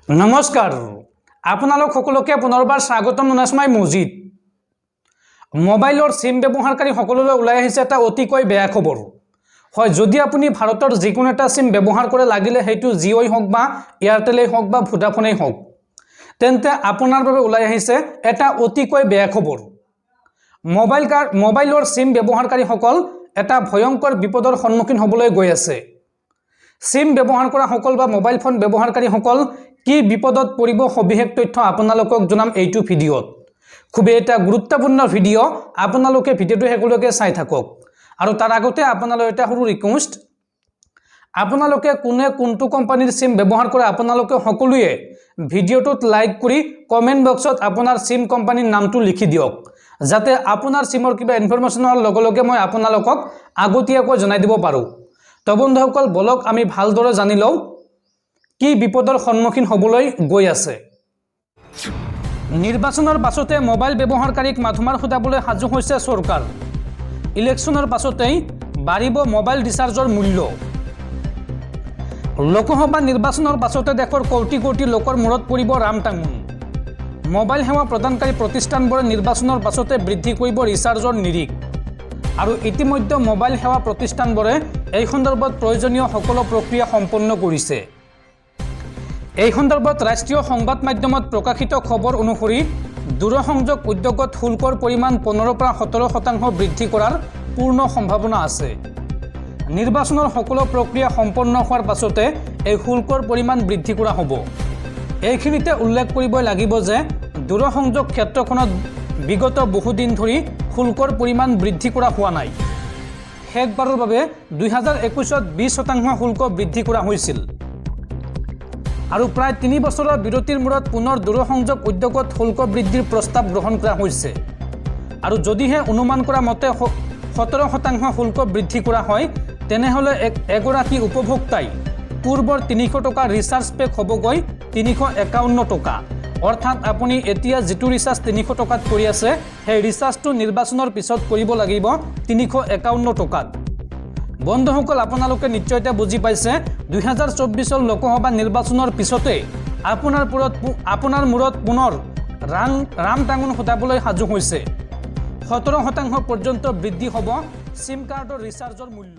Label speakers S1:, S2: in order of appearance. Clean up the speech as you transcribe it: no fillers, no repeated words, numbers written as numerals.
S1: নমস্কাৰ আপোনালোক সকলোকে পুনৰবাৰ স্বাগতম জনাইছো মজিদ মোবাইলৰ সিম ব্যৱহাৰকাৰী সকলোলৈ ওলাই আহিছে এটা অতিকৈ বেয়া খবৰ হয় যদি আপুনি ভাৰতৰ যিকোনো এটা সিম ব্যৱহাৰ কৰে লাগিলে হেতু জিঅ'ই হওক বা এয়াৰটেলই হওক বা ভোডাফোনেই হওক তেন্তে আপোনাৰ বাবে ওলাই আহিছে এটা অতিকৈ বেয়া খবৰ মোবাইলৰ সিম ব্যৱহাৰকাৰী সকল এটা ভয়ংকৰ বিপদৰ সন্মুখীন হ'বলৈ গৈ আছে সিম ব্যৱহাৰ কৰা সকল বা মোবাইল ফোন ব্যৱহাৰকাৰী সকল কি বিপদত পৰিব সবিশেষ তথ্য আপোনালোকক জনাম এইটো ভিডিঅ'ত খুবেই এটা গুৰুত্বপূৰ্ণ ভিডিঅ' আপোনালোকে ভিডিঅ'টো হেকলৈকে চাই থাকক আৰু তাৰ আগতে আপোনালোকে এটা সৰু ৰিকুৱেষ্ট আপোনালোকে কোনে কোনটো কোম্পানীৰ সিম ব্যৱহাৰ কৰে আপোনালোকে সকলোৱে ভিডিঅ'টোত লাইক কৰি কমেন্ট বক্সত আপোনাৰ সিম কোম্পানীৰ নামটো লিখি দিয়ক যাতে আপোনাৰ সিমৰ কিবা ইনফৰমেশনৰ লগে লগে মই আপোনালোকক আগতীয়াকৈ জনাই দিব পাৰো তো বন্ধুসকল বলক আমি ভালদৰে জানি লওঁ কি বিপদৰ সন্মুখীন হ'বলৈ গৈ আছে নিৰ্বাচনৰ পাছতে মোবাইল ব্যৱহাৰকাৰীক মাধমাৰ খুদাবলৈ সাজু হৈছে চৰকাৰ ইলেকশ্যনৰ পাছতেই বাঢ়িব মোবাইল ৰিচাৰ্জৰ মূল্য লোকসভা নিৰ্বাচনৰ পাছতে দেশৰ কোটি কোটি লোকৰ মূৰত পৰিব ৰামটাঙোন মোবাইল সেৱা প্ৰদানকাৰী প্ৰতিষ্ঠানবোৰে নিৰ্বাচনৰ পাছতে বৃদ্ধি কৰিব ৰিচাৰ্জৰ নিৰিখ আৰু ইতিমধ্যে মোবাইল সেৱা প্ৰতিষ্ঠানবোৰে এই সন্দৰ্ভত প্ৰয়োজনীয় সকলো প্ৰক্ৰিয়া সম্পন্ন কৰিছে এই সন্দৰ্ভত ৰাষ্ট্ৰীয় সংবাদ মাধ্যমত প্ৰকাশিত খবৰ অনুসৰি দূৰসংযোগ উদ্যোগত শুল্কৰ পৰিমাণ 15 পৰা 17% বৃদ্ধি কৰাৰ পূৰ্ণ সম্ভাৱনা আছে নিৰ্বাচনৰ সকলো প্ৰক্ৰিয়া সম্পন্ন হোৱাৰ পাছতে এই শুল্কৰ পৰিমাণ বৃদ্ধি কৰা হ'ব এইখিনিতে উল্লেখ কৰিব লাগিব যে দূৰসংযোগ ক্ষেত্ৰখনত বিগত বহুদিন ধৰি শুল্কৰ পৰিমাণ বৃদ্ধি কৰা হোৱা নাই শেষবাৰৰ বাবে 2021ত 20% শুল্ক বৃদ্ধি কৰা হৈছিল আৰু প্ৰায় 3 বছৰৰ বিৰতিৰ মূৰত পুনৰ দূৰসংযোগ উদ্যোগত শুল্ক বৃদ্ধিৰ প্ৰস্তাৱ গ্ৰহণ কৰা হৈছে আৰু যদিহে অনুমান কৰা মতে 17% শুল্ক বৃদ্ধি কৰা হয় তেনেহলে এগৰাকী উপভোক্তাই পূৰ্বৰ 300 টকা ৰিচাৰ্জ পেক হ'বগৈ 351 টকা অৰ্থাৎ আপুনি এতিয়া যেটো ৰিচাৰ্জ 300 টকাত কৰি আছে সেই ৰিচাৰ্জটো নিৰ্বাচনৰ পিছত কৰিব লাগিব 351 টকাত বন্ধুসকল আপোনালোকে নিশ্চয়তে বুজি পাইছে 2024 লোকসভা নিৰ্বাচনৰ পিছতে আপোনাৰ মূৰত পুনৰ ৰামটাঙোন খুটাবলৈ সাজু হৈছে 17% পৰ্যন্ত বৃদ্ধি হ'ব সিম কাৰ্ডৰ ৰিচাৰ্জৰ মূল্য